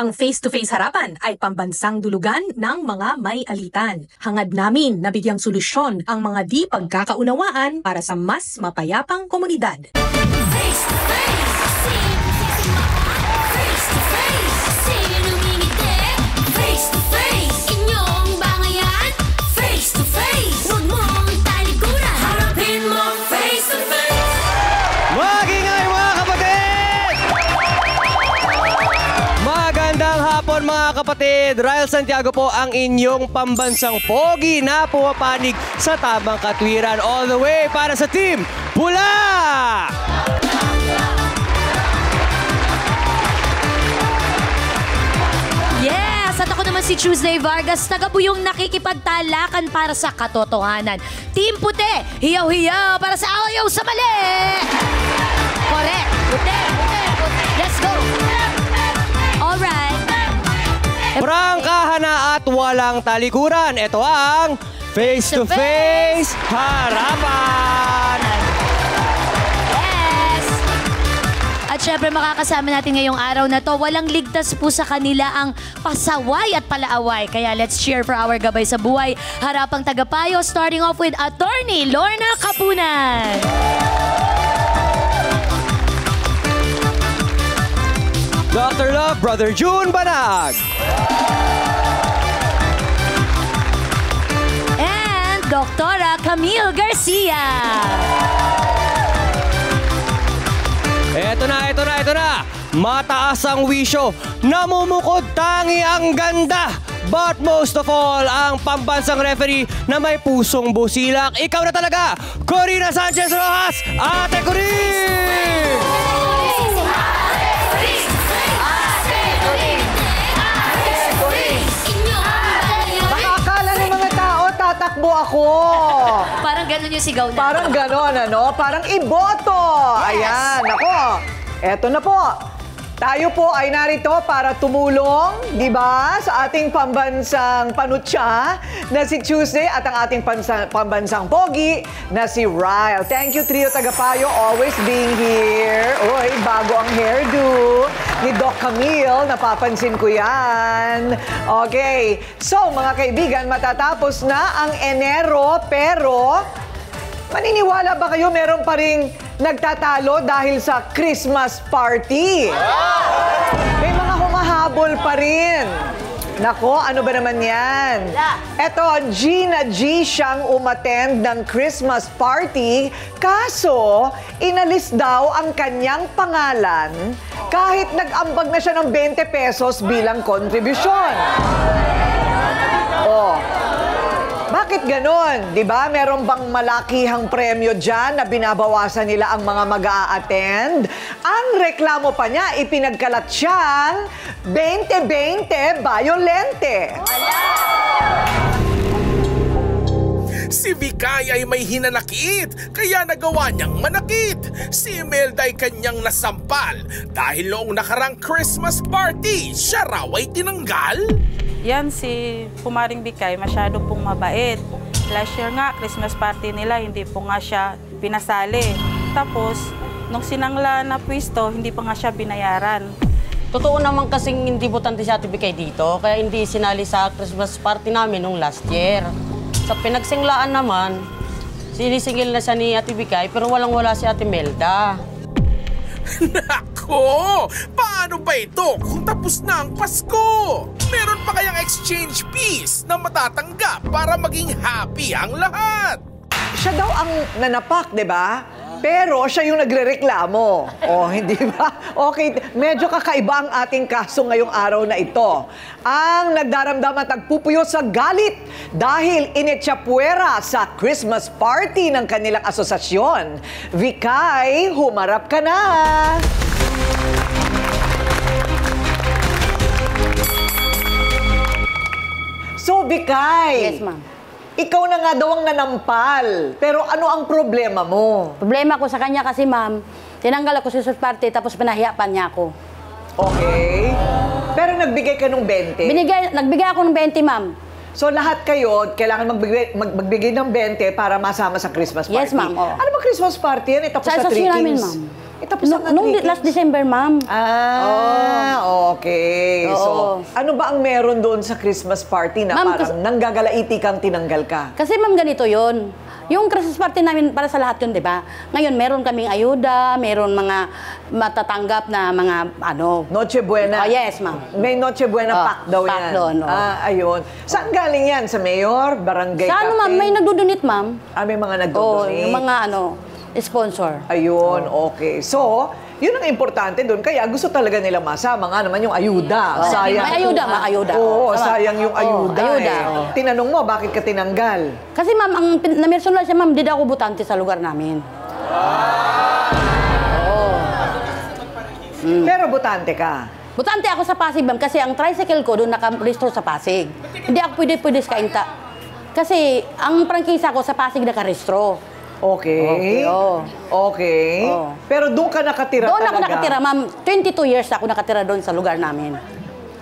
Ang face-to-face harapan ay pambansang dulugan ng mga may alitan. Hangad namin na bigyang solusyon ang mga di pagkakaunawaan para sa mas mapayapang komunidad. Mga kapatid, Ryle Santiago po ang inyong pambansang pogi na pumapanig sa tamang katwiran all the way para sa Team Pula! Yes! At ako naman si Tuesday Vargas, taga-buyong nakikipagtalakan para sa katotohanan. Team Puti, hiyaw-hiyaw para sa ayaw sa mali! Correct! Puti! Let's go! Alright! Prangkahan na at walang talikuran. Ito ang face-to-face harapan. Yes! At syempre makakasama natin ngayong araw na to. Walang ligtas po sa kanila ang pasaway at palaaway. Kaya let's cheer for our gabay sa buhay. Harapang tagapayo, starting off with Attorney Lorna Kapunan. Dr. Love, Brother June Banag. And Doktora Camille Garcia. Ito na. Mataas ang wisyo. Namumukod tangi ang ganda. But most of all, ang pambansang referee na may pusong busilak. Ikaw na talaga, Corina Sanchez Rojas, Ate Corin! Tatakbo ako. Parang gano'n yung sigaw na. Parang gano'n, ano? Parang iboto. Yes. Ayan, ako. Eto na po. Tayo po ay narito para tumulong, di ba, sa ating pambansang panutya na si Tuesday at ang ating pambansang pogi na si Ryle. Thank you, Trio Tagapayo, always being here. Uy, bago ang hairdo ni Doc Camille, napapansin ko yan. Okay, so mga kaibigan, matatapos na ang Enero, pero maniniwala ba kayo meron pa ring nagtatalo dahil sa Christmas party? May mga humahabol pa rin. Nako, ano ba naman yan? Eto, Gina G siyang umattend ng Christmas party, kaso inalis daw ang kanyang pangalan kahit nag-ambag na siya ng 20 pesos bilang kontribusyon. Oh. Bakit ganon? Diba? Meron bang malakihang premyo dyan na binabawasan nila ang mga mag-a-attend? Ang reklamo pa niya, ipinagkalat siyang 20-20 Bayolente. Si Vikay ay may hinanakit, kaya nagawa niyang manakit. Si Imelda ay kanyang nasampal dahil noong nakarang Christmas party, siya raw ay tinanggal. Yan, si Pumaring Vikay, masyado pong mabait. Last year nga, Christmas party nila, hindi po nga siya pinasali. Tapos, nung sinangla na pwisto, hindi pa nga siya binayaran. Totoo naman kasing hindi botante si Ate Vikay dito, kaya hindi sinali sa Christmas party namin nung last year. Sa pinagsinglaan naman, sinisingil na siya ni Ate Vikay, pero walang-wala si Ate Melda. Nako! Paano ba ito kung tapos na ang Pasko? Meron pa kayang exchange piece na matatanggap para maging happy ang lahat? Siya daw ang nanapak, di ba? Pero siya yung nagrereklamo. Oh, hindi ba? Okay, medyo kakaiba ang ating kaso ngayong araw na ito. Ang nagdaramdam at nagpupuyo sa galit dahil inetsapuera sa Christmas party ng kanilang asosasyon. Vikay, humarap ka na! So, Vikay. Yes, ma'am. Ikaw na nga daw ang nanampal. Pero ano ang problema mo? Problema ko sa kanya kasi, ma'am, tinanggal ako sa Christmas party tapos pinahiyapan niya ako. Okay. Pero nagbigay ka ng 20? Nagbigay ako ng 20, ma'am. So lahat kayo, kailangan magbigay ng 20 para masama sa Christmas party? Yes, ma'am. Oh. Ano ba Christmas party yan? Tapos sa 3 namin, Kings. ma'am. Tapos na Nung 3 last December, ma'am. Okay. Oo. So, ano ba ang meron doon sa Christmas party na Ma'am, parang nanggagalaiti kang tinanggal ka? Kasi ma'am, ganito yon. Yung Christmas party namin para sa lahat yun, di ba? Ngayon, meron kaming ayuda, meron mga matatanggap na mga ano. Noche Buena. Oh, yes, ma'am. May Noche Buena pack daw pack yan. doon, oo. Ayun. Saan galing yan? Sa mayor? Barangay Sa ano, ma'am? captain? May nagdodonate, ma'am. May mga Oo, nagdodonate. yung mga ano, sponsor. Ayun, okay. So, yun ang importante doon. Kaya gusto talaga nila masama nga naman yung ayuda. Sayang. May ayuda, may ayuda. Oo, Tama. sayang yung ayuda. ayuda, eh. oo. Tinanong mo, bakit ka tinanggal? Kasi ma'am, ang na-mention lang siya, ma'am, di daw ako butante sa lugar namin. Pero butante ka. Butante ako sa Pasig, ma'am, kasi ang tricycle ko doon naka-restore sa Pasig. Hindi ako pwede sa Kainta. Kasi ang prangkisa ko sa Pasig naka-restore. Okay. Okay, oo. Okay. Oo. Pero doon ka nakatira Doon talaga? ako nakatira, ma'am. 22 years ako nakatira doon sa lugar namin.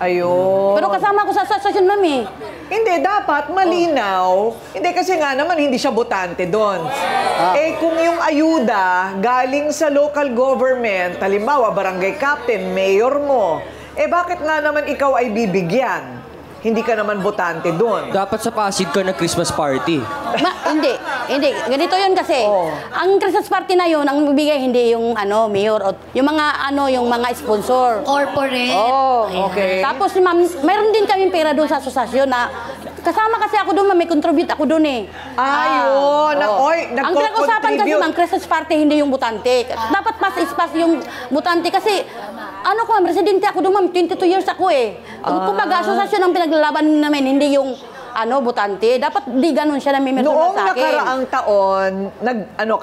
Ayun. Pero kasama ko sa asosasyon, ma'am, eh. Hindi, dapat malinaw. Hindi, kasi nga naman hindi siya botante doon. Kung yung ayuda galing sa local government, halimbawa barangay captain, mayor mo, bakit nga naman ikaw ay bibigyan? Hindi ka naman botante doon. Dapat sa Pasig ka na Christmas party. Hindi. Ganito yun kasi. Ang Christmas party na yun, ang bibigay hindi yung mayor o yung mga sponsor. Corporate. Okay. Tapos, ma'am, mayroon din kami pera doon sa asosasyon na kasama kasi ako doon, ma'am, may contribute ako doon eh. Ayun. Ang pinag-usapan kasi, ma'am, Christmas party, hindi yung butante. Dapat pas yung butante kasi, ma'am, residente ako doon, ma'am, 22 years ako eh. Kumbaga, asosasyon ang pinaglalaban namin, hindi yung butante. Dapat di ganun siya nami-mention Noong sa akin. nakaraang taon,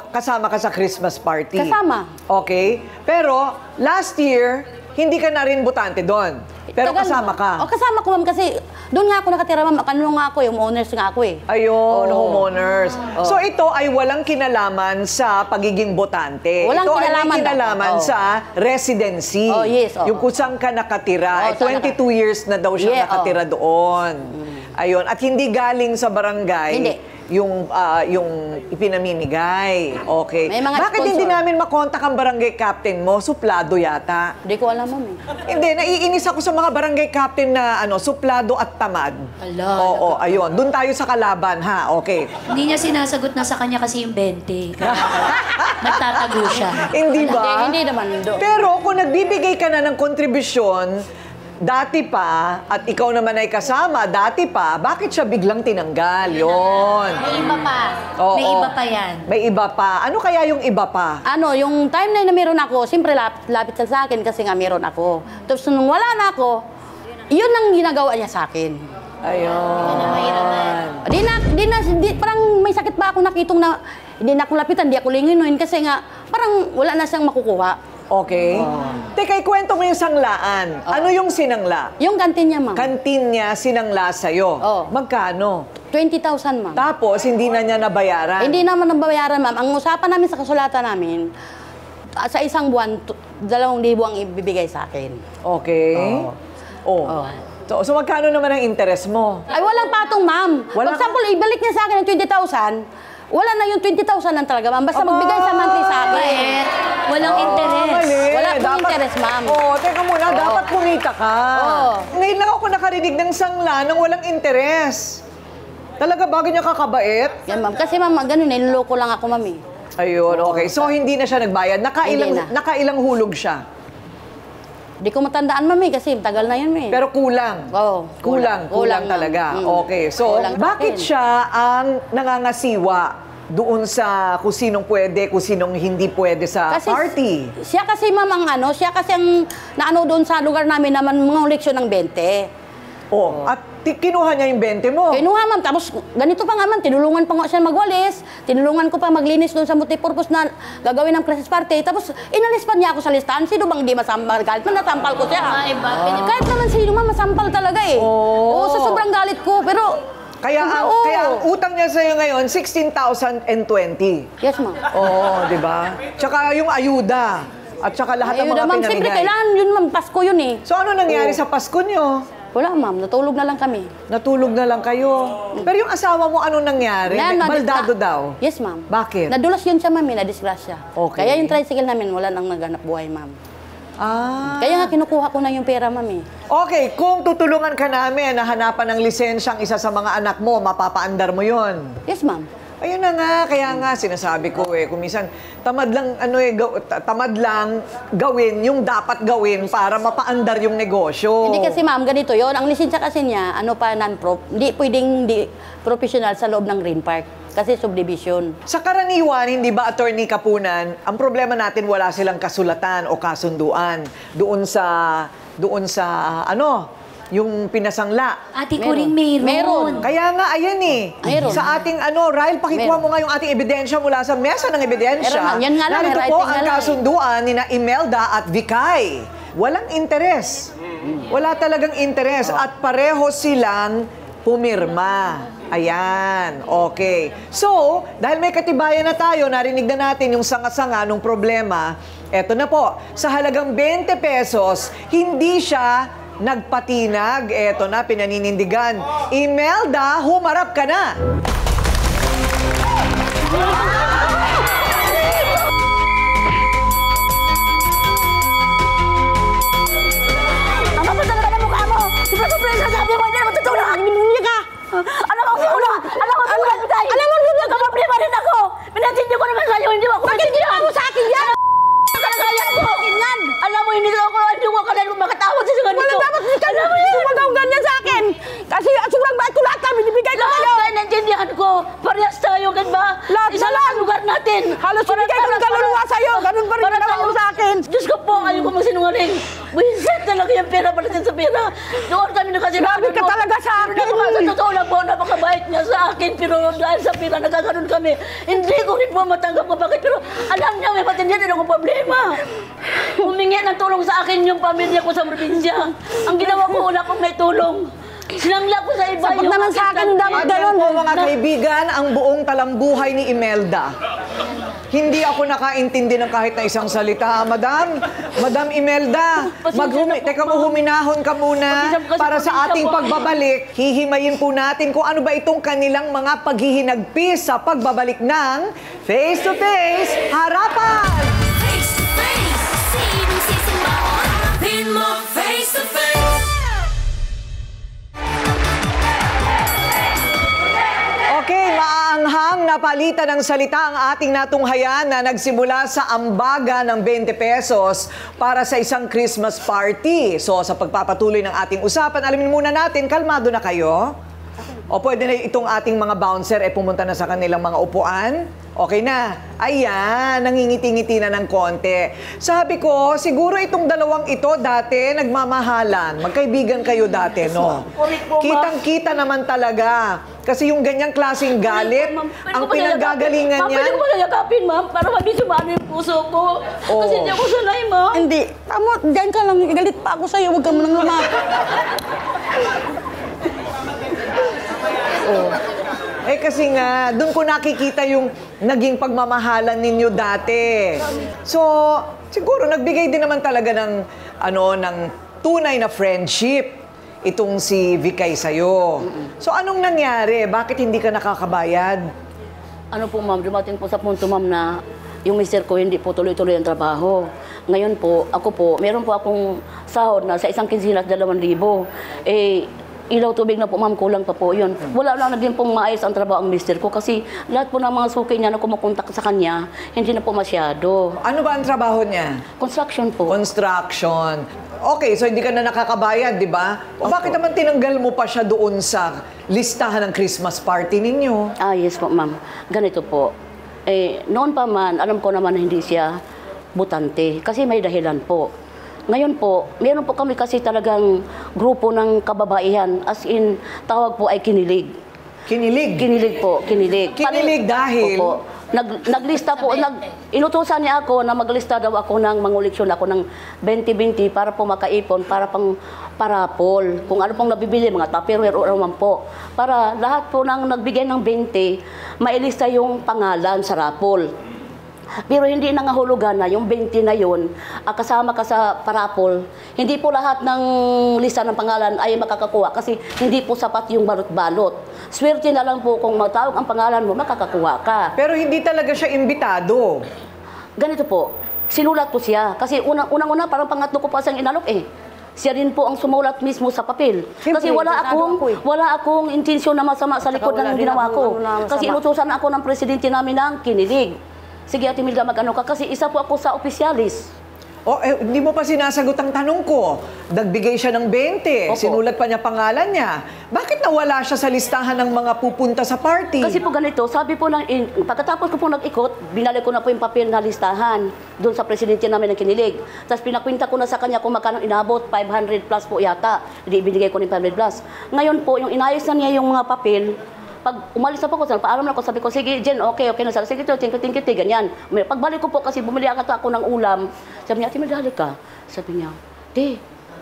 kasama ka sa Christmas party. Kasama. Okay. Pero, last year, hindi ka na rin butante doon. Pero Tagal, kasama ma'am. ka. Kasama ko, ma'am, kasi doon nga ako nakatira, ma'am. Kanino nga ako, yung owners nga ako eh. Ayun, homeowners. So ito ay walang kinalaman sa pagiging botante. Walang ito kinalaman ay may kinalaman dapat. sa residency. Yes, Yung kung saan ka nakatira. 22 years na daw siya Yeah, nakatira doon. Ayun. At hindi galing sa barangay. Hindi. Yung ipinamimigay. Okay. May mga Bakit hindi sponsor. namin makontak ang barangay captain mo? Suplado yata. Hindi ko alam, ma'am eh. Hindi, naiinis ako sa mga barangay captain na suplado at tamad. Ala, Oo, ayun. Doon tayo sa kalaban, ha? Okay. Hindi niya sinasagot na sa kanya kasi yung 20. Nagtatago siya. Hindi ba? Hindi naman doon. Pero kung nagbibigay ka na ng kontribusyon, dati pa, at ikaw naman ay kasama, dati pa, bakit siya biglang tinanggal? Yun. May iba pa. Oo. May iba pa yan. May iba pa. Ano kaya yung iba pa? Yung time na meron ako, siyempre lapit siya sa akin kasi nga meron ako. Tapos nung wala na ako, yun ang ginagawa niya sa akin. Ayun. Parang may sakit pa ako nakitong na hindi na ako lapitan, hindi ako linginuin kasi nga parang wala na siyang makukuha. Okay. Teka, ikwento mo yung sanglaan. Ano yung sinangla? Yung kantin niya, ma'am. Kantin niya sinangla sa'yo. Oo. Magkano? 20,000, ma'am. Tapos, hindi na niya nabayaran. Hindi naman nabayaran, ma'am. Ang usapan namin sa kasulatan namin, sa isang buwan, 2,000 ang ibibigay sa akin. Okay. Oh. So, magkano naman ang interest mo? Ay, walang patong, ma'am. Wala For example, ibalik niya sa akin ng 20,000, wala na yung 20,000 lang talaga, ma'am. Basta magbigay sa monthly sa akin. Walang interest. Mali. Wala pong interest, ma'am. Teka muna, dapat kumita ka. Ngayon lang ako nakarinig ng sangla ng walang interest. Talaga ba ganyan kakabait? Yan, ma'am. Kasi, ma'am, ganun, niloloko lang ako, ma'am, eh. Ayun, okay. So, hindi na siya nagbayad. Hindi na. Nakailang hulog siya. Di ko matandaan, ma'am, eh, kasi tagal na yun, eh. Pero kulang. Oo. Kulang Kulang, talaga. ma'am. Okay. So, Kulang bakit sa akin. siya ang nangangasiwa doon sa kung sinong pwede, kung sinong hindi pwede sa party? Siya kasi, ma'am, siya kasi ang naano doon sa lugar namin naman mga leksyon ng 20. At kinuha niya yung 20 mo. Kinuha, ma'am. Tapos, ganito pa nga, ma'am, tinulungan pa nga siya magwalis. Tinulungan ko pa maglinis doon sa multipurpose na gagawin ng Christmas party. Tapos, inalis pa niya ako sa listahan. Sino bang di masampal? Kahit man nasampal ko siya. Kahit naman sino, ma'am, masampal talaga eh. Oo, sa sobrang galit ko. Pero, Kaya ang utang niya sa'yo ngayon, 16,020. yes, ma'am. Oo, di ba? Tsaka yung ayuda. At tsaka lahat ng mga Ma'am, siyempre, pinamigay. kailangan yun, ma'am. Pasko yun eh. So ano nangyari sa Pasko niyo? Wala, ma'am. Natulog na lang kami. Natulog na lang kayo. Pero yung asawa mo, anong nangyari? Baldado daw? Yes, ma'am. Bakit? Nadulas yun siya, ma'am. Na-disgrasya. Okay. Kaya yung tricycle namin, wala nang naganap buhay, ma'am. Ah. Kaya nga kinukuha ko na yung pera, ma'am eh. Okay, kung tutulungan ka namin na hanapan ng lisensyang isa sa mga anak mo, mapapaandar mo yon. Yes, ma'am. Ayun na nga, kaya nga sinasabi ko kung minsan tamad lang tamad lang gawin yung dapat gawin para mapaandar yung negosyo. Hindi kasi, ma'am, ganito yon. Ang lisensya kasi niya, non-prop, hindi pwedeng professional sa loob ng Green Park. Kasi subdivision. Sa karaniwan, hindi ba, Attorney Kapunan, ang problema natin wala silang kasulatan o kasunduan doon sa yung pinasangla. Ate ko rin meron. Kaya nga, ayan Meron. Sa ating Ryle, pakikuha mo nga yung ating ebidensya mula sa mesa ng ebidensya. Meron, yan nga lang, narito may po writing ang nga lang kasunduan ni na Imelda at Vikay. Walang interes. Wala talagang interes. At pareho silang pumirma. Ayan, okay. So, dahil may katibayan na tayo, narinig na natin yung sanga-sanga ng problema, eto na po, sa halagang 20 pesos, hindi siya nagpatinag. Eto na, pinaninindigan. Imelda, humarap ka na! Ang kapatid ka na mukha mo! Sobra-sobra yung sasabi mo, hindi naman tutulong! Hindi ka! Alam mo, siguro! Alam mo, Tay! Alam mo, nagkaproblema rin ako! Pinatindi ko naman sa'yo, hindi mo ako maintindihan! Bakit mo sa akin yan? Kalagayan ko! Alam mo, hindi ko kailan makatawad sa ganito! Wala dapat hindi ka sumagaw ganyan sa akin! Kasi sobrang bait ko lahat namin, ibigay ko sa'yo! Lahat naintindihan ko! Parehas tayo, gan ba? Lahat Isa lang lugar natin! Halos ibigay ko ng kaluluwa sa'yo! Ganun pa rin ginawa mo sa akin! Diyos ko po, ayaw ko magsinungaling! Buhiset talaga yung pera palatin sa pera! Doon kami nakasinabi Grabe ka talaga sa akin! Sa totoo lang po, napakabait niya sa akin, pero dahil sa pera, nagkakaroon kami. Hindi ko rin po matanggap ko bakit, pero alam niya, may patindihan din akong problema. Humingi ng tulong sa akin yung pamilya ko sa probinsya. Ang ginawa ko, wala kong may tulong. Sinangla ko sa iba Sapat naman sa akin, dapat Ayan po mga kaibigan, ang buong talambuhay ni Imelda. Hindi ako nakaintindi ng kahit na isang salita. Madam Imelda, teka mo, huminahon ka muna para sa ating pagbabalik. Hihimayin po natin kung ano ba itong kanilang mga paghihinagpis sa pagbabalik ng Face to Face Harapan! Face to face, season pin mo face to face. Okay, maaanghang na palitan ng salita ang ating natunghayan na nagsimula sa ambaga ng 20 pesos para sa isang Christmas party. So, sa pagpapatuloy ng ating usapan, alamin muna natin, kalmado na kayo? O pwede na itong ating mga bouncer pumunta na sa kanilang mga upuan? Okay na. Ayan, nangingiti-ngiti na ng konti. Sabi ko, siguro itong dalawang ito dati nagmamahalan. Magkaibigan kayo dati, no? Kitang-kita naman talaga. Kasi yung ganyang klaseng galit, ang pinanggagalingan niya... Pwede ko ba yakapin, ma'am? Para mabis umano yung puso ko. Kasi hindi ako sanay, ma'am. Hindi. Tama, diyan ka lang. Galit pa ako sa'yo. Huwag ka mo nang lamak. Kasi nga, doon ko nakikita yung naging pagmamahalan ninyo dati. So, siguro nagbigay din naman talaga ng tunay na friendship itong si Vikay sa'yo. So, anong nangyari? Bakit hindi ka nakakabayad? Ano po, ma'am, dumating po sa punto, ma'am, na yung mister ko hindi po tuloy-tuloy ang trabaho. Ngayon po, meron po akong sahod na sa isang kinsinas 2,000. Ilaw tubig na po, ma'am, kulang pa po yun. Wala na din pong maayos ang trabaho ang mister ko kasi lahat po ng mga suki niya na kumukontak sa kanya, hindi na po masyado. Ano ba ang trabaho niya? Construction po. Construction. Okay, so hindi ka na nakakabayad, di ba? O bakit naman tinanggal mo pa siya doon sa listahan ng Christmas party ninyo? Yes po, ma'am. Ganito po. Noon pa man, alam ko naman na hindi siya butante kasi may dahilan po. Ngayon po, meron po kami kasi talagang grupo ng kababaihan. As in, tawag po ay kinilig. Kinilig? Kinilig po, kinilig. Kinilig dahil? Opo. Naglista po, inutusan niya ako na maglista daw ako ng manguleksyon ako ng 20-20 para po makaipon, para pang parapol. Kung ano pong nabibili, mga tupperware o naman po. Para lahat po nang nagbigay ng 20, mailista yung pangalan sa rapol. Pero hindi nangahulugan na yung 20 na yun, kasama ka sa parapol, hindi po lahat ng lista ng pangalan ay makakakuha kasi hindi po sapat yung balot-balot. Swerte na lang po kung matawag ang pangalan mo, makakakuha ka. Pero hindi talaga siya imbitado. Ganito po, sinulat ko siya. Kasi unang-una, parang pangatlo ko pa siyang inalok eh. Siya rin po ang sumulat mismo sa papel. Kasi wala akong intensyon na masama sa likod ng ginawa ko. Kasi inutusan ako ng presidente namin ng kinilig. Sige, Ate Milda, mag-ano ka? Kasi isa po ako sa opisyalis. Hindi mo pa sinasagot ang tanong ko. Nagbigay siya ng 20. Opo. Sinulat pa niya pangalan niya. Bakit nawala siya sa listahan ng mga pupunta sa party? Kasi po ganito, sabi po pagkatapos ko po nag-ikot, binalik ko na po yung papel na listahan doon sa presidente namin ng kinilig. Tapos pinakwinta ko na sa kanya kung magkano inabot, 500 plus po yata. Hindi ibinigay ko ng 500 plus. Ngayon po, yung inayos na niya yung mga papel, pag umalis na po ko, paalam na ako, sabi ko, sige, Jen, okay na. Sige, tingkit, ganyan. Pagbalik ko po, kasi bumili agad ako ng ulam, sabi niya, Ate Milda, ka. Sabi niya,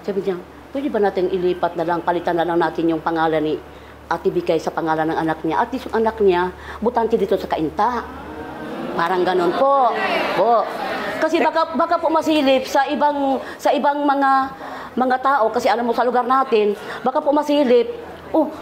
sabi niya, pwede ba natin ilipat na lang, palitan na lang natin yung pangalan ni Ate Bikay sa pangalan ng anak niya. At yung anak niya, butante dito sa Kainta. Parang ganon po. Kasi baka po masilip sa ibang mga tao, kasi alam mo sa lugar natin, baka po masilip,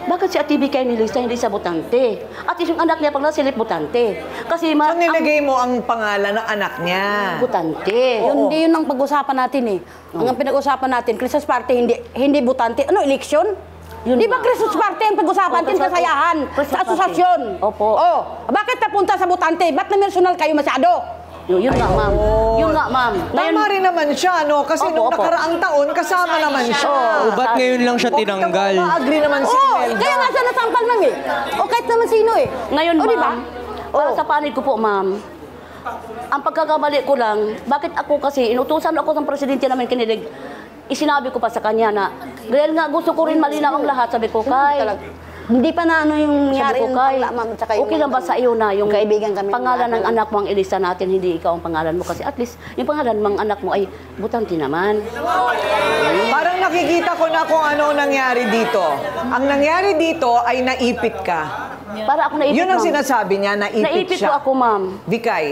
bakit si Ate Bikay nilista hindi sa butante? At yung anak niya pag nasilip butante. Kasi So nilagay mo ang pangalan ng anak niya? Butante. Hindi yun ang pag-usapan natin eh. Ang pinag-usapan natin, Christmas party, hindi butante. Ano, eleksyon? Di ba Christmas party ang pag-usapan natin, kasayahan, sa asosasyon? Opo. Bakit napunta sa butante? Ba't na-personal kayo masyado? Yun nga, ma'am. Yun nga, ma'am. Tama rin naman siya, no? Kasi nung nakaraang taon, kasama naman siya. Ba't ngayon lang siya tinanggal? Ma-agree naman si Imelda. Kaya nga siya nasampal, ma'am eh. Kahit naman sino eh. Ngayon, ma'am, diba? para sa panig ko po, ma'am, ang pagkakamali ko lang, bakit ako kasi, inutusan ako ng presidente namin kinilig, isinabi ko pa sa kanya na, dahil nga gusto ko rin malinaw ang lahat, sabi ko, Kay, Hindi pa na ano yung nangyari sabi ko, Kay, okay lang ba sa iyo na yung kaibigan kami pangalan ng anak mo ang ilista natin, hindi ikaw ang pangalan mo, kasi at least yung pangalan ng anak mo ay butante naman. Parang nakikita ko na kung ano nangyari dito. Ang nangyari dito ay naipit ka. Para ako naipit, Yun ang ma'am. sinasabi niya, naipit siya. Naipit po ako, ma'am. Vikay,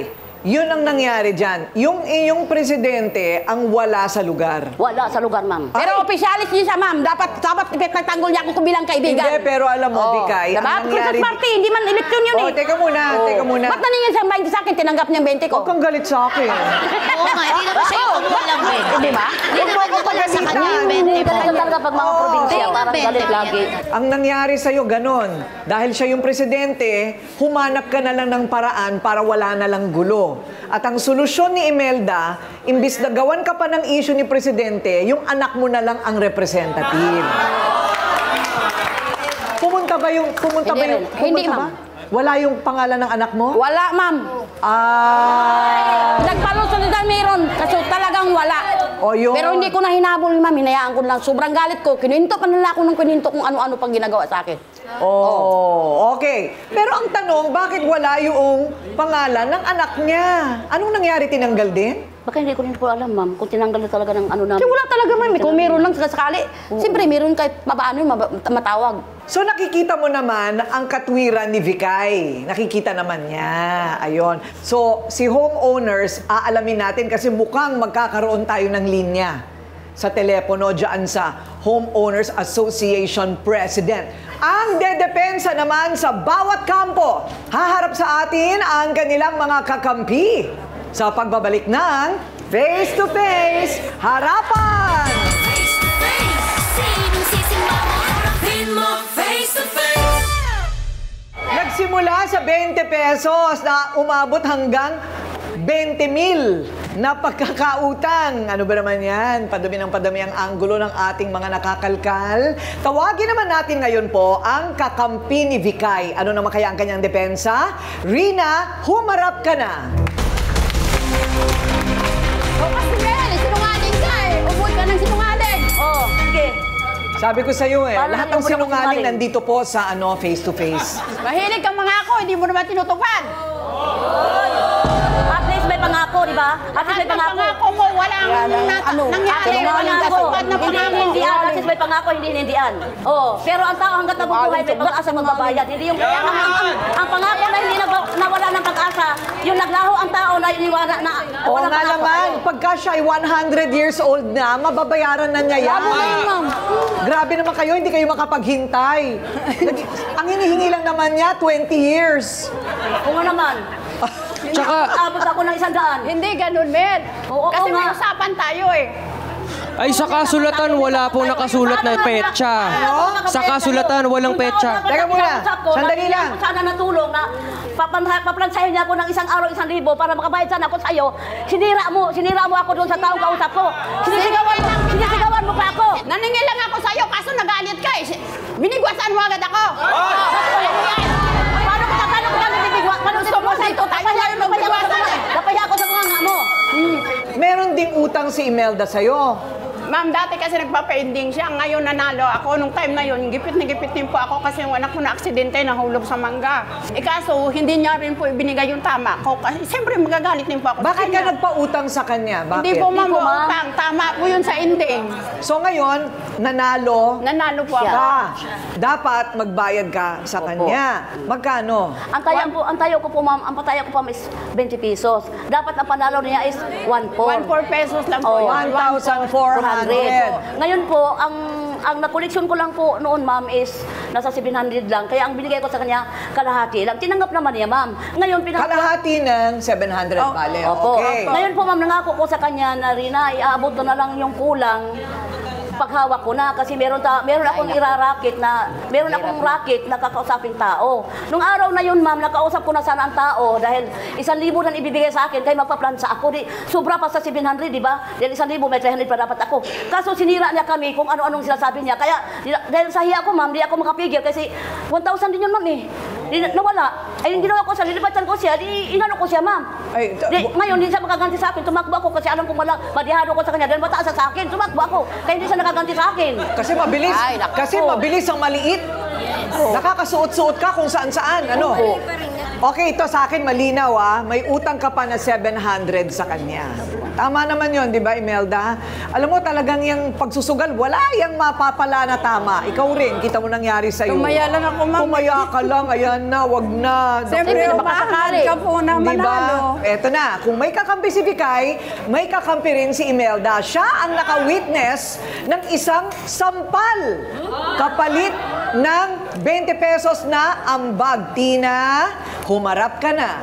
yun ang nangyari dyan. Yung iyong presidente ang wala sa lugar. Wala sa lugar, ma'am. Pero opisyalis niya siya, ma'am. Dapat ipagtanggol niya ako bilang kaibigan. Hindi, pero alam mo, Vikay, Diba? ang nangyari... Christmas party, hindi man eleksyon yun eh. Teka muna. Ba't naningin siyang 20 sa akin, tinanggap niyang 20 ko? Huwag kang galit sa akin. Oo nga, hindi naman siya yung walang benta. Di ba? Hindi naman ko pala sa kanya yung benta. Ganito talaga pag mga probinsya, parang galit lagi. Ang nangyari sa'yo, ganon. Dahil siya yung presidente, humanap ka na lang ng paraan para wala na lang gulo. At ang solusyon ni Imelda, imbis na gawan ka pa ng issue ni presidente, yung anak mo na lang ang representative. Pumunta ba yung... Hindi, ma'am. Wala yung pangalan ng anak mo? Wala, ma'am. Nagpalusot na meron, kasi talagang wala. Yun. Pero hindi ko na hinabol, ma'am. Hinayaan ko lang. Sobrang galit ko. Kininto pa nila ako ng kininto kung ano-ano pang ginagawa sa akin. Okay. Pero ang tanong, bakit wala yung pangalan ng anak niya? Anong nangyari, tinanggal din? Baka hindi ko rin po alam, ma'am, kung tinanggal na talaga ng ano namin. Kasi wala talaga, ma'am. Kung meron lang sakali. Siyempre, meron kahit papaano yung matawag. So nakikita mo naman ang katwiran ni Vikay. Nakikita naman niya. Ayun. So si homeowners, aalamin natin kasi mukhang magkakaroon tayo ng linya sa telepono dyan sa Homeowners Association President. Ang dedepensa naman sa bawat kampo, haharap sa atin ang kanilang mga kakampi sa pagbabalik ng Face to Face Harapan! Face to face, sinong sisimbahan? Pin mo face to face. Nagsimula sa 20 pesos na umabot hanggang 20,000 na pagkakautang. Ano ba naman yan? Padami ng padami ang anggulo ng ating mga nakakalkal. Tawagin naman natin ngayon po ang kakampi ni Vikay. Ano naman kaya ang kanyang depensa? Rina, humarap ka na! Kasi Mel, sinungaling ka eh. Umoy ka ng sinungaling. Sige. Sabi ko sa iyo Paano lahat ng hindi mo sinungaling sinungaling? nandito po sa face to face. Mahilig kang mga ako, hindi mo naman tinutupad. At least may pangako, di ba? Artist may pangako. Pangako mo, wala nangyari. Walang kasupad na pangako. Hindi-hindian. Artist may pangako, hindi-hindian. Oh, pero ang tao hanggat nabubuhay may pag-asa magbabayad. Hindi yung ang pangako na hindi nawala ng pag-asa, yung naglaho ang tao na iniwala na Oo nga naman, pagka siya ay 100 years old na, mababayaran na niya yan. Grabe naman kayo, hindi kayo makapaghintay. Ang hinihingi lang naman niya, 20 years. Oo naman. Tsaka, Abot ako ng 100. Hindi ganun, Med. Oo, Kasi oo may nga. usapan tayo eh. ay sa kasulatan, wala pong nakasulat na petsa. Sa kasulatan, walang petsa. Teka muna, sandali lang. Ako sana natulong na paplansahin niya ako ng 1 araw, 1,000 para makabayad sana ako sa'yo. Sinira mo ako doon sa taong kausap ko. Sinisigawan mo pa ako. Naningil lang ako sa'yo, kaso nagalit ka eh. Binigwasan mo agad ako. Paano ka nabibigwa? Paano gusto mo sa ito? Napaya ako sa mga nga mo. Meron ding utang si Imelda sa'yo. Ma'am, dati kasi nagpapa-ending siya. Ngayon nanalo ako. Nung time na yun, gipit na gipit din po ako kasi yung anak ko na aksidente, nahulog sa mangga. Kaso, hindi niya rin po ibinigay yung tama ko. Kasi siyempre magagalit din po ako. Bakit ka nagpautang sa kanya? Bakit? Hindi po, ma'am, utang. Tama po yun sa ending. So ngayon, nanalo Nanalo po ako. ka. Dapat magbayad ka sa kanya. Magkano? Ang tayo ko po ma'am, ang pataya ko po is 20 pesos. Dapat ang panalo niya is 1,400. 1,400 pesos lang po. Oh, yun. 1,400. Ngayon po, ang nakoleksyon ko lang po noon, ma'am, is nasa 700 lang. Kaya ang binigay ko sa kanya, kalahati lang. Tinanggap naman niya, ma'am. Ngayon, Kalahati ng 700 bale. Opo. Okay. Ngayon po, ma'am, nangako ko sa kanya na Rina, iaabot ko na lang yung kulang paghawak ko na kasi meron akong irarakit na meron akong racket na kakausaping tao. Nung araw na yun, ma'am, nakausap ko na sana ang tao dahil 1,000 na ibibigay sa akin kaya magpa-plansa ako. Sobra pa sa 700, di ba? Dahil 1,000 may 300 pa dapat ako. Kaso sinira niya kami kung ano-anong sinasabi niya. Kaya dahil sa hiya ko, ma'am, di ako makapigil kasi 1,000 din yun, ma'am, eh. Nawala. Ay, yung ginawa ko siya, lilibatan ko siya, inano ko siya, ma'am. Ngayon, hindi siya makaganti sa akin. Tumakbo ako kasi alam kong madihado ko sa kanya dahil mataas sa akin. Tumakbo ako. Kaya hindi siya nakaganti sa akin. Kasi mabilis. Kasi mabilis ang maliit. Nakakasuot-suot ka kung saan-saan. Ano? Okay, ito sa akin malinaw May utang ka pa na 700 sa kanya. Tama naman yon, di ba, Imelda? Alam mo, talagang yung pagsusugal, wala yung mapapala na tama. Ikaw rin, kita mo nangyari sa'yo. Tumaya lang ako, ma'am. Tumaya ka lang, ayan na, wag na. Siyempre, umahal ka po na manalo. Eto na, kung may kakampi si Bikay, may kakampi rin si Imelda. Siya ang naka-witness ng isang sampal. Kapalit ng 20 pesos na ambag. Tina, humarap ka na.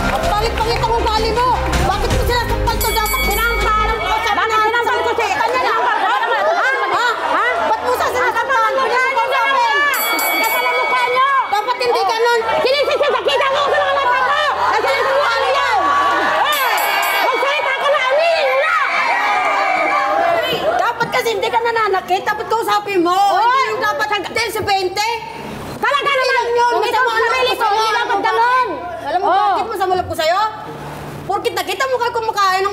Ang pangit-pangit ang ugali mo! Bakit mo sila sampal to? Dapat pinampalan ko sa mga... Bakit pinampalan ko siya? Kanya lang! Ha? Ba't mo sa sinasampalan mo? Kasi na mukha nyo! Dapat hindi ganun! Sinisisita-kita mo sa mga mata ko! Kasi na mukha nyo yan! Magsalita ka na! Aminin mo na! Dapat kasi hindi ka nananakit. Dapat kausapin mo. Hindi yung dapat hanggang sa 20. Talaga naman yun! Kung ikaw ang sarili ko, hindi dapat ganun! Alam mo, bakit masamulap ko sa'yo? Porkit nakita mo kayo kumakain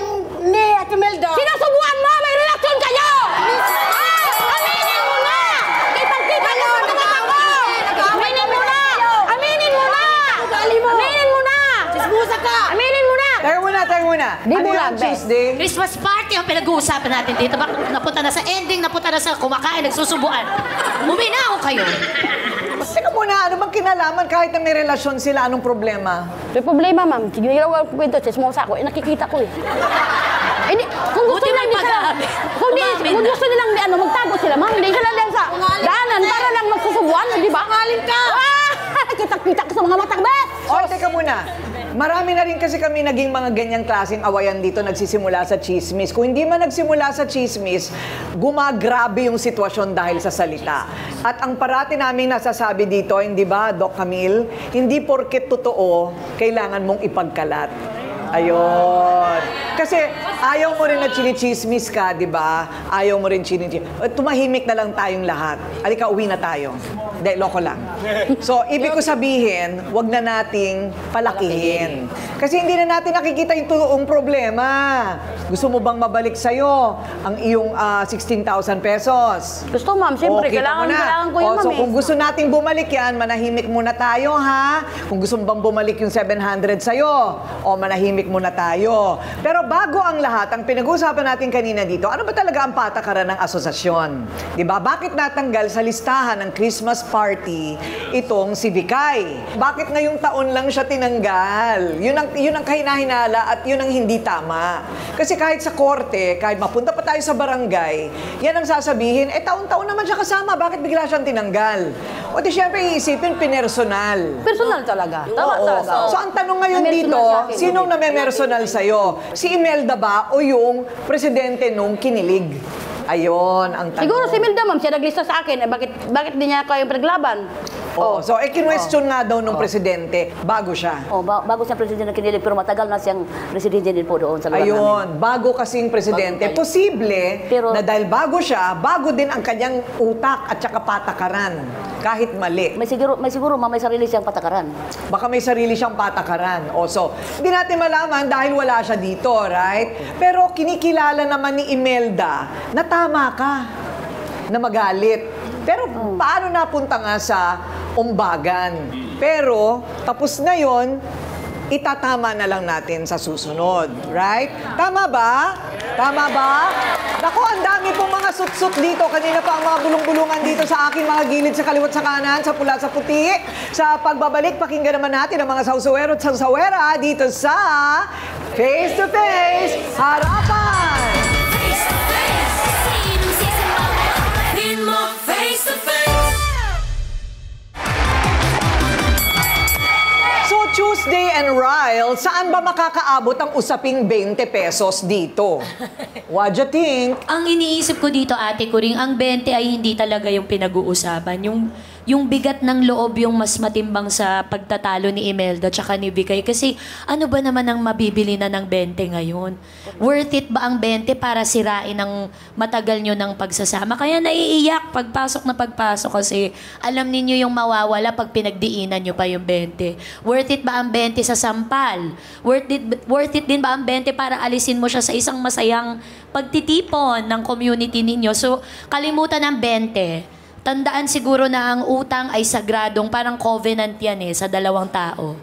ni Ate Melda. Sinusubuan mo! May relasyon kayo! Aminin mo na! Kitang-kita nyo! Aminin mo na! Aminin mo na! Aminin mo na! Sismusa ka! Aminin mo na! Teka muna. Ano yung Tuesday? Christmas party ang pinag-uusapan natin dito. Bakit napunta na sa ending, napunta na sa kumakain, nagsusubuan. Uminaw kayo. Teka muna, ano bang kinalaman kahit na may relasyon sila? Anong problema? May problema, ma'am. Ginawa ko ito, sismosa ko. Nakikita ko eh. Kung gusto nilang kung gusto nilang magtago sila, ma'am. Hindi sila lang sa daanan para lang magsusubuan, di ba? Ngaling ka! Kita-kita ko sa mga matakbet! Teka muna. Marami na rin kasi kami naging mga ganyang klaseng awayan dito nagsisimula sa chismis. Kung hindi man nagsimula sa chismis, gumagrabe yung sitwasyon dahil sa salita. At ang parati naming nasasabi dito, hindi ba, Doc Camille? Hindi porket totoo, kailangan mong ipagkalat. Ayun. Kasi ayaw mo rin na chinichismis ka, di ba? Ayaw mo rin chinichismis. Tumahimik na lang tayong lahat. Halika, uwi na tayo. Hindi, loko lang. So, ibig ko sabihin, wag na nating palakihin. Kasi hindi na natin nakikita yung totoong problema. Gusto mo bang mabalik sa'yo ang iyong 16,000 pesos? Gusto, ma'am. Siyempre, kita mo kailangan ko yun, ma'am. So, kung gusto nating bumalik yan, manahimik muna tayo, ha? Kung gusto mo bang bumalik yung 700 sa'yo, o manahimik muna tayo. Pero bago ang lahat, ang pinag-uusapan natin kanina dito, ano ba talaga ang patakaran ng asosasyon? Diba? Bakit natanggal sa listahan ng Christmas party itong si Vikay? Bakit ngayong taon lang siya tinanggal? Yun ang kahinahinala at yun ang hindi tama. Kasi kahit sa korte, kahit mapunta pa tayo sa barangay, yan ang sasabihin, taon-taon naman siya kasama, bakit bigla siyang tinanggal? O di syempre iisipin, pinersonal. Personal talaga. Tama talaga. So ang tanong ngayon dito, sinong namemersonal sa'yo? Si Imelda ba o yung presidente nung kinilig? Ayon ang tanong. Siguro si Imelda, ma'am, siya naglista sa akin. Bakit di niya kayo pinaglaban? So, kinwestiyon nga daw nung presidente, bago siya. Bago siya presidente ng kinilig, pero matagal na siyang presidente din po doon sa lugar namin. Ayun, bago kasing presidente. Posible na dahil bago siya, bago din ang kanyang utak at saka patakaran. Kahit mali. May siguro, ma'am, may sarili siyang patakaran. Baka may sarili siyang patakaran. So, hindi natin malaman dahil wala siya dito, right? Pero kinikilala naman ni Imelda na tama ka na magalit. Pero paano napunta nga sa umbagan? Pero tapos na yon, itatama na lang natin sa susunod. Right? Tama ba? Tama ba? Naku, ang dami pong mga sut-sut dito. Kanina pa ang mga bulong-bulungan dito sa akin, mga gilid sa kaliwat sa kanan, sa pula sa puti. Sa pagbabalik, pakinggan naman natin ang mga sausawero at sausawera dito sa Face to Face Harapan! Tuesday and Ryle, saan ba makakaabot ang usaping 20 pesos dito? What do you think? Ang iniisip ko dito, ate ko rin, ang 20 ay hindi talaga yung pinag-uusapan. Yung bigat ng loob yung mas matimbang sa pagtatalo ni Imelda tsaka ni Vikay. Kasi ano ba naman ang mabibili na ng 20 ngayon? Worth it ba ang 20 para sirain ang matagal nyo ng pagsasama? Kaya naiiyak pagpasok na pagpasok kasi alam ninyo yung mawawala pag pinagdiinan nyo pa yung 20. Worth it ba ang 20 sa sampal? Worth it din ba ang 20 para alisin mo siya sa isang masayang pagtitipon ng community ninyo? So, kalimutan ng 20. Tandaan siguro na ang utang ay sagradong, parang covenant yan sa dalawang tao.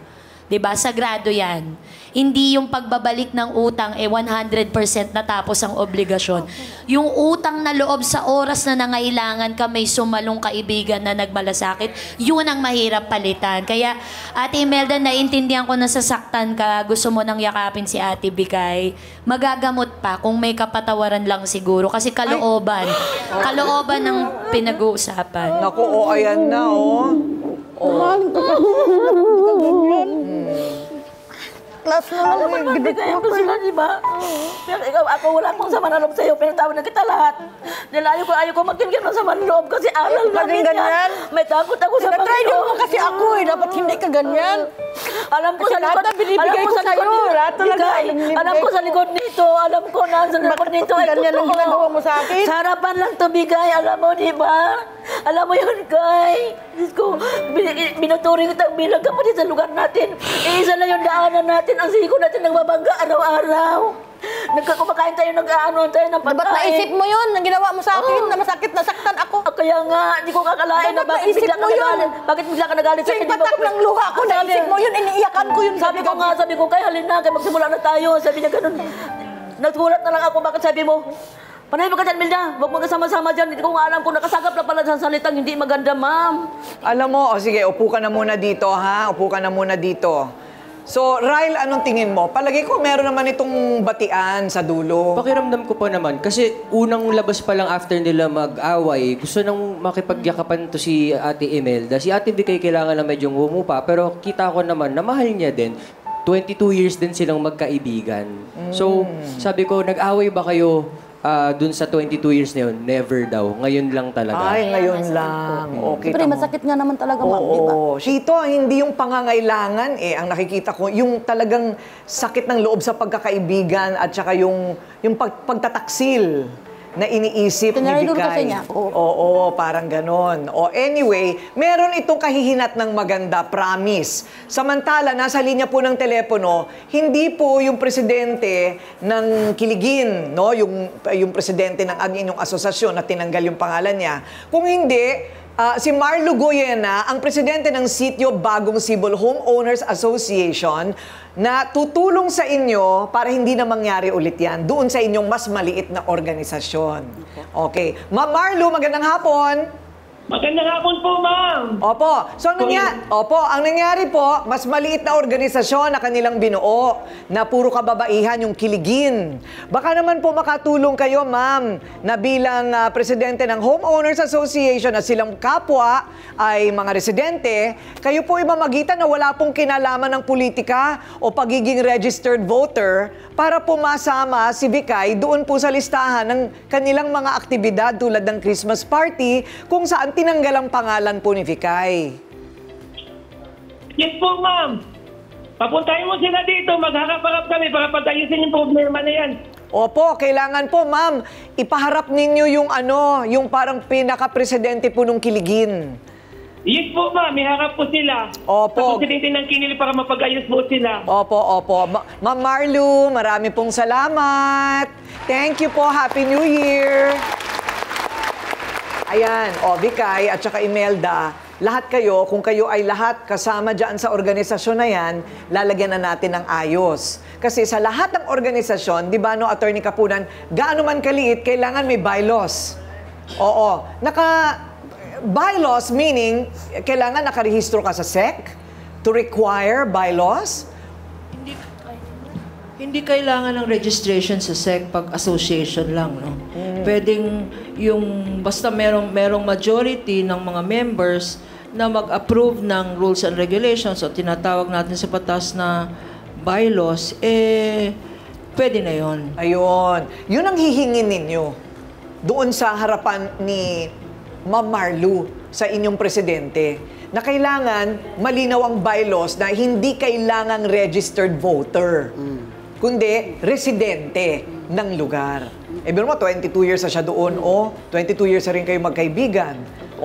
'Di ba? Sagrado yan. Hindi yung pagbabalik ng utang 100% natapos ang obligasyon. Yung utang na loob sa oras na nangailangan ka, may sumalong kaibigan na nagmalasakit, yun ang mahirap palitan. Kaya, Ate Imelda, naintindihan ko na sasaktan ka, gusto mo nang yakapin si Ate Vikay, magagamot pa kung may kapatawaran lang siguro. Kasi kalooban ng pinag-uusapan. Naku, ayan na, Mahalin ka kasi. Last na lang yung Bigay ko sila, di ba? Pero ikaw, ako wala akong sama na loob sa'yo. Pinatawag na kita lahat. Dahil ayaw ko magkinggan ng sama na loob kasi aral namin yan. May takot ako sa Panginoon. Tinatry mo kasi ako dapat hindi ka ganyan. Alam ko sa likod. Lahat na binibigay ko sa'yo. Lahat talaga. Alam ko sa likod nito. Alam ko na sa likod nito. Ganyan ang ginagawa mo sa akin. Sa harapan lang to bigay. Alam mo, di ba? Alam mo yun, Kay. Diyos ko, binuturing kita bilang kapatid sa lugar natin. Isa na yung daanan natin. Ang siko natin nagbabangga araw-araw. Nagkakumakain tayo, nag-aano tayo ng pagkain. Dapat naisip mo yun, ang ginawa mo sa akin, na masakit, nasaktan ako. Kaya nga, hindi ko kakalain na bakit bigla ka nagalit. Bakit bigla ka nagalit sa akin? Yung patak ng luha ko, naisip mo yun, iniiyakan ko yun. Sabi ko, Kay, halin na, kaya magsimula na tayo. Sabi niya ganun. Nagulat na lang ako, bakit sabi mo? Panay mo ka dyan, Milda. Huwag magkasama-sama dyan. Hindi ko nga alam kung nakasagap na pala sa salitang hindi maganda, ma'am. Alam mo, sige, upo ka na muna dito, ha? Upo ka na muna dito. So, Ryle, anong tingin mo? Palagi ko meron naman itong batian sa dulo. Pakiramdam ko pa naman, kasi unang labas pa lang after nila mag-away, gusto nang makipagyakapan to si Ate Imelda. Si Ate Vikay kailangan na medyo humupa, pero kita ko naman na mahal niya din. 22 years din silang magkaibigan. So, sabi ko, nag-away ba kayo dun sa 22 years na yun? Never daw. Ngayon lang talaga. Ay, ngayon lang. Okay, Siyempre, masakit nga naman talaga, ma'am, di ba? Oo. Shito, hindi yung pangangailangan ang nakikita ko, yung talagang sakit ng loob sa pagkakaibigan at saka yung pagtataksil. na iniisip ni Tinarido ko sa Vikay. niya. Oo, parang ganon. O anyway, meron itong kahihinat ng maganda, promise. Samantala, nasa linya po ng telepono, hindi po yung presidente ng Kiligin, no? Yung presidente ng inyong asosasyon na tinanggal yung pangalan niya. Kung hindi, si Marlo Goyena, ang presidente ng Sitio Bagong Sibol Homeowners Association, na tutulong sa inyo para hindi na mangyari ulit yan doon sa inyong mas maliit na organisasyon. Okay. Ma'am Marlo, magandang hapon. Magandang hapon po, ma'am. Opo. So, ang nangyari po, mas maliit na organisasyon na kanilang binuo na puro kababaihan yung Kiligin. Baka naman po makatulong kayo, ma'am, na bilang presidente ng Homeowners Association na silang kapwa ay mga residente, kayo po imamagitan na wala pong kinalaman ng politika o pagiging registered voter para po masama si Vikay doon po sa listahan ng kanilang mga aktibidad tulad ng Christmas party kung saan tinanggal ang pangalan po ni Vikay. Yes po, ma'am. Papuntahin mo sila dito, magharap-harap kami para patayusin yung problema na yan. Opo, kailangan po, ma'am, ipaharap ninyo yung parang pinaka-presidente po nung Kiligin. Yes po, ma'am. Iharap po sila. Opo. Sa presidente ng Kinili para mapag-ayos po sila. Opo. Ma'am Marlo, marami pong salamat. Thank you po. Happy New Year. Ayan, Vikay at saka Imelda, lahat kayo, kung kayo ay lahat kasama dyan sa organisasyon na yan, lalagyan na natin ng ayos. Kasi sa lahat ng organisasyon, di ba, no, Attorney Kapunan, gaano man kaliit, kailangan may bylaws. Oo. Bylaws meaning, kailangan nakarehistro ka sa SEC to require bylaws? Hindi kailangan ng registration sa SEC pag association lang, no? Pwedeng basta merong majority ng mga members na mag-approve ng rules and regulations o tinatawag natin sa batas na bylaws, pwede na yon. Ayun. Yun ang hihingin ninyo doon sa harapan ni Ma'am Marlo sa inyong presidente na kailangan malinaw ang bylaws na hindi kailangang registered voter, kundi residente ng lugar. Biro mo, 22 years na siya doon, 22 years na rin kayo magkaibigan.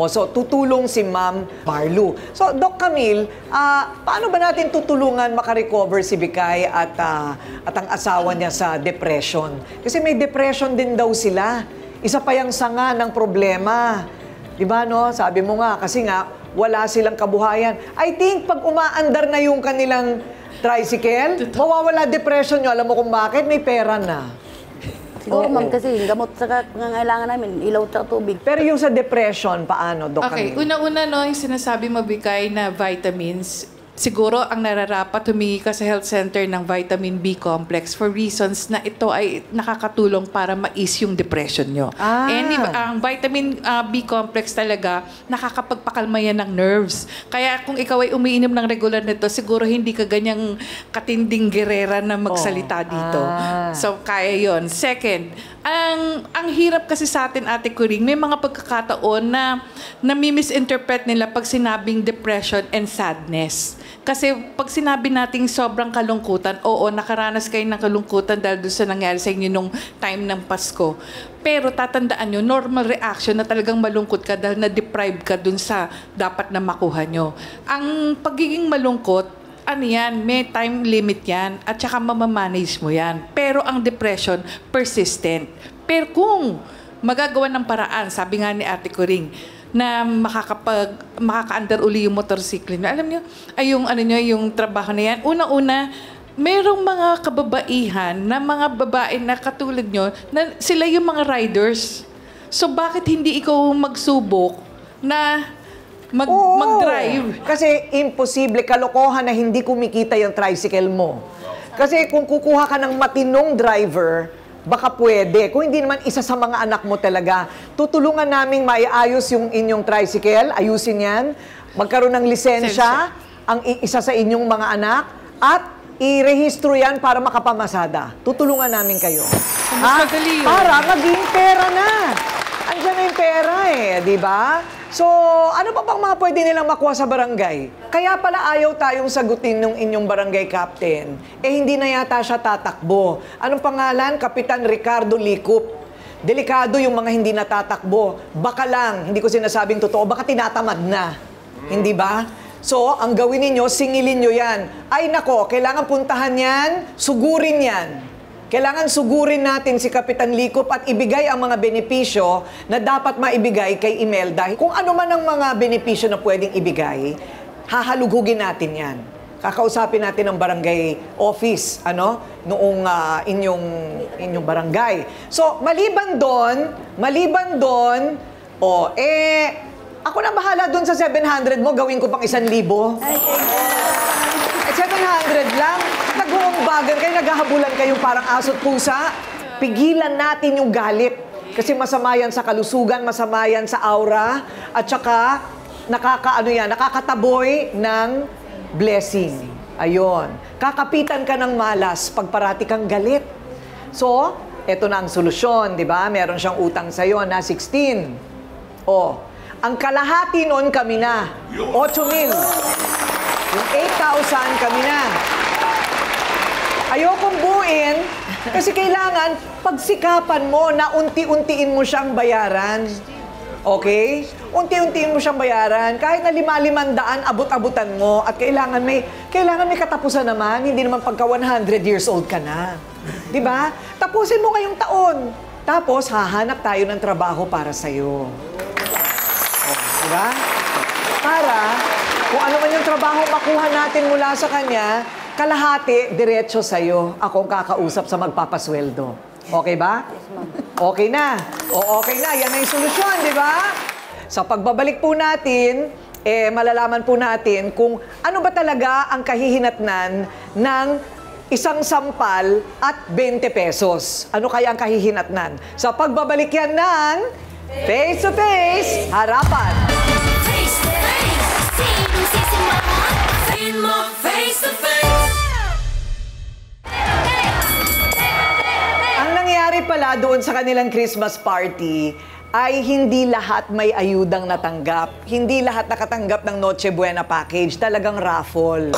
So, tutulong si Ma'am Marlo. So, Doc Camille, paano ba natin tutulungan makarecover si Vikay at ang asawa niya sa depression? Kasi may depression din daw sila. Isa pa yung sanga ng problema. Diba, no? Sabi mo nga, kasi nga, wala silang kabuhayan. I think, pag umaandar na yung kanilang tricycle, mawawala depression nyo. Alam mo kung bakit? May pera na. Siguro, ma'am, kasi gamot sa pangangailangan namin, ilaw at tubig. Pero yung sa depression, paano, Doc Okay, Camille? una-una, no, yung sinasabi mo, Vikay, na vitamins, siguro ang nararapat, humingi ka sa health center ng vitamin B complex for reasons na ito ay nakakatulong para ma-ease yung depression nyo. And ang vitamin B complex talaga, nakakapagpakalma yan ng nerves. Kaya kung ikaw ay umiinom ng regular nito, siguro hindi ka ganyang katinding gerera na magsalita dito. So, kaya yon. Second, ang hirap kasi sa atin, Ate Kuring, may mga pagkakataon na nami-misinterpret nila pag sinabing depression and sadness. Kasi pag sinabi nating sobrang kalungkutan, oo, nakaranas kayo ng kalungkutan dahil doon sa nangyari sa inyo nung time ng Pasko. Pero tatandaan nyo, normal reaction na talagang malungkot ka dahil na-deprive ka doon sa dapat na makuha nyo. Ang pagiging malungkot, ano yan, may time limit yan at saka mamamanage mo yan. Pero ang depression, persistent. Pero kung magagawa ng paraan, sabi nga ni Ate Kuring, na makaka-andar uli yung motorsiklo. Alam niyo, ay yung trabaho na yan. Una-una, merong mga kababaihan na mga babae na katulad nyo, na sila yung mga riders. So bakit hindi ikaw magsubok na mag-drive? Kasi imposible, kalokohan na hindi kumikita yung tricycle mo. Kasi kung kukuha ka ng matinong driver, baka pwede. Kung hindi naman isa sa mga anak mo talaga, tutulungan naming maiayos yung inyong tricycle, ayusin yan, magkaroon ng lisensya, ang isa sa inyong mga anak, at i-rehistro yan para makapamasada. Tutulungan namin kayo. Para maging pera na. Andiyan na yung pera di ba? So, ano pa bang mga pwede nilang makuha sa barangay? Kaya pala ayaw tayong sagutin ng inyong barangay captain. Hindi na yata siya tatakbo. Anong pangalan? Kapitan Ricardo Licup. delikado yung mga hindi natatakbo. Baka lang, hindi ko sinasabing totoo, baka tinatamad na. Hindi ba? So, ang gawin ninyo, singilin nyo yan. Ay nako, kailangan puntahan yan, sugurin yan. Kailangan sugurin natin si Kapitan Likop at ibigay ang mga benepisyo na dapat maibigay kay Imelda. Kung ano man ang mga benepisyo na pwedeng ibigay, hahalugugin natin yan. Kakausapin natin ang barangay office, noong inyong barangay. So, maliban doon, ako na bahala doon sa 700 mo, gawin ko pang 1,000. 700 lang. Nag-uumbagan kayo, naghahabulan kayong parang aso't pusa. Pigilan natin yung galit. Kasi masama yan sa kalusugan, masama yan sa aura, at saka nakakataboy ng blessing. Ayun. Kakapitan ka ng malas pag parati kang galit. So, eto na ang solusyon, di ba? Meron siyang utang sa'yo na 16. Ang kalahati noon kami na. 8,000. Yung 8,000 kami na. Ayokong buuin kasi kailangan pagsikapan mo na unti-untiin mo siyang bayaran. Okay? Unti-untiin mo siyang bayaran. Kahit na 500, abot-abutan mo. At kailangan may katapusan naman. Hindi naman pagka 100 years old ka na. Diba? Tapusin mo ngayong taon. Tapos, hahanap tayo ng trabaho para sa'yo. Diba? Para, kung ano man yung trabaho makuha natin mula sa kanya, kalahati, diretso sa'yo. Akong kakausap sa magpapasweldo. Okay ba? Okay na. Okay na. Yan na yung solusyon, di ba? Sa pagbabalik po natin, malalaman po natin kung ano ba talaga ang kahihinatnan ng isang sampal at 20 pesos. Ano kaya ang kahihinatnan? Sa pagbabalik yan ng Face to Face, Harapan. Face to face, sinong mo face to face. Ang nangyari pala doon sa kanilang Christmas party ay hindi lahat may ayudang natanggap. Hindi lahat nakatanggap ng Noche Buena package. Talagang raffle.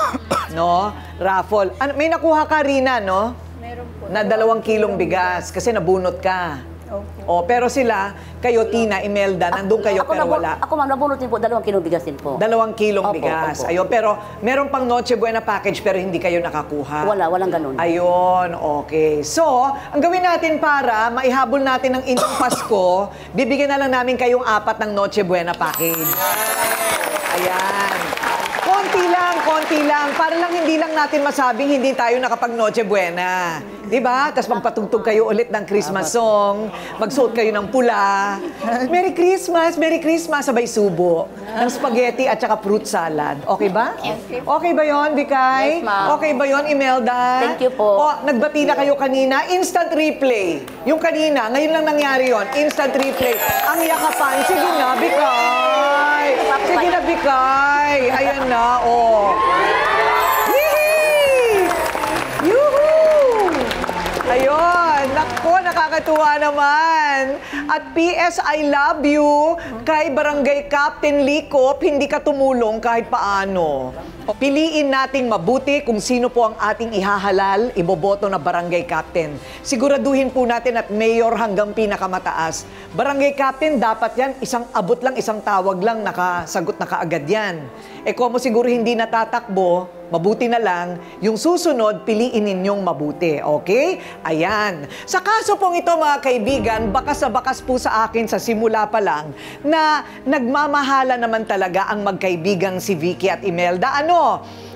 No? Raffle. May nakuha ka, Rina, no? Meron po. Na 2 kilong bigas kasi nabunot ka. Okay. Pero sila, kayo, Tina, Imelda, nandun kayo pero wala. Ako ma'am, nabunot din po, 2 kilong bigas din po. 2 kilong Opo, bigas. opo. Ayun, pero meron pang Noche Buena package pero hindi kayo nakakuha. Walang ganun. Ayun, okay. So, ang gawin natin para maihabol natin ang inyong Pasko, bibigyan na lang namin kayong 4 ng Noche Buena package. Ayan. Konti lang. Para lang hindi lang natin masabing hindi tayo nakapag-Noche Buena. Diba? Tapos magpatugtog kayo ulit ng Christmas song. Magsuot kayo ng pula. Merry Christmas, sabay subo. Ng spaghetti at saka fruit salad. Okay ba? Okay ba yon, Bikay? Yes, ma'am. Okay ba yon, Imelda? Thank you po. Nagbati na kayo kanina. Instant replay. Yung kanina, ngayon lang nangyari yon. Instant replay. Ang yakapan. Sige na, Bikay. Sige na, Bikay. Ayan na, Yee! Yuhu! Ayun, nako, nakakatuwa naman. At PS, I love you kay Barangay Captain Likop, hindi ka tumulong kahit paano. Piliin nating mabuti kung sino po ang ating ihahalal, iboboto na Barangay Captain. Siguraduhin po natin at mayor hanggang pinakamataas. Barangay Captain, dapat yan, isang abot lang, isang tawag lang, nakasagot na kaagad yan. Kung mo siguro hindi natatakbo, mabuti na lang, yung susunod, piliin ninyong mabuti, okay? Ayan. Sa kaso pong ito, mga kaibigan, bakas na bakas po sa akin sa simula pa lang na nagmamahala naman talaga ang magkaibigang si Vicky at Imelda.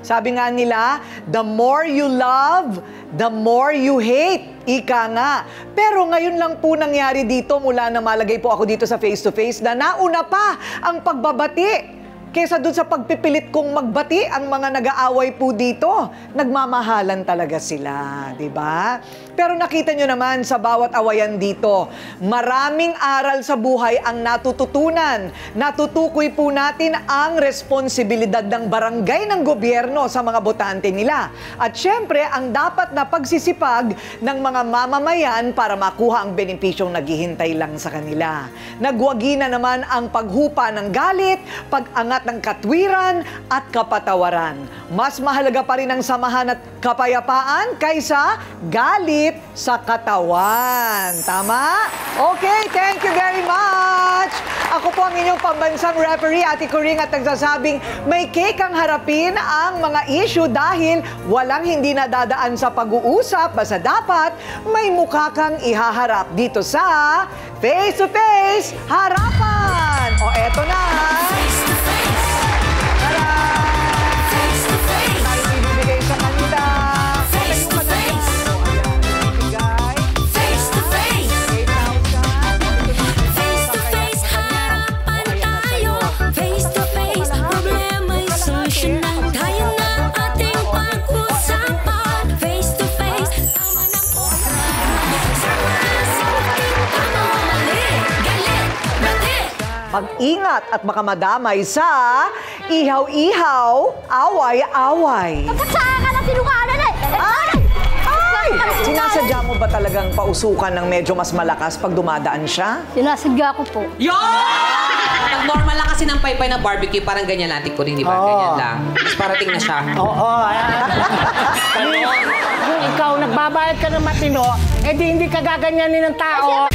Sabi nga nila, the more you love, the more you hate. Ika nga. Pero ngayon lang po nangyari dito mula na malagay po ako dito sa Face to Face na nauna pa ang pagbabati. Kesa doon sa pagpipilit kong magbati, ang mga nag-aaway po dito, nagmamahalan talaga sila, di ba? Pero nakita nyo naman sa bawat awayan dito, maraming aral sa buhay ang natututunan. Natutukoy po natin ang responsibilidad ng barangay ng gobyerno sa mga botante nila. At syempre, ang dapat na pagsisipag ng mga mamamayan para makuha ang benepisyong naghihintay lang sa kanila. Nagwagi na naman ang paghupa ng galit, pag-angat ng katwiran at kapatawaran. mas mahalaga pa rin ang samahan at kapayapaan kaysa galit sa katawan. Tama? Okay, thank you very much! Ako po ang inyong pambansang referee, Ate Coring, at nagsasabing may cake ang harapin ang mga issue dahil walang hindi nadadaan sa pag-uusap, basta dapat may mukha kang ihaharap dito sa Face to Face Harapan! O eto na! Face to face. Tara! Face to face. Tayo ibibigay sa kanila. Face to face. Face to face. 8,000. Face to face, harapan tayo. Face to face, problema'y solusyonan. Kaya na ating pag-usapan. Face to face, tama ng oras. Sasagutin ka mo, mali, galit, bati. Mag-ingat at baka madamay sa ihaw-ihaw, away-away. Saan ka na sinungalan eh? Ay! Ay! Sinasadya mo ba talagang pausukan ng medyo mas malakas pag dumadaan siya? Sinasadya ko po. Pag normal lang kasi ng paypay na barbecue, parang ganyan natin ko rin, di ba? Ganyan lang. Tapos parating na siya. Oo. Kung ikaw nagbabayad ka ng matino, edi hindi ka gaganyanin ng tao.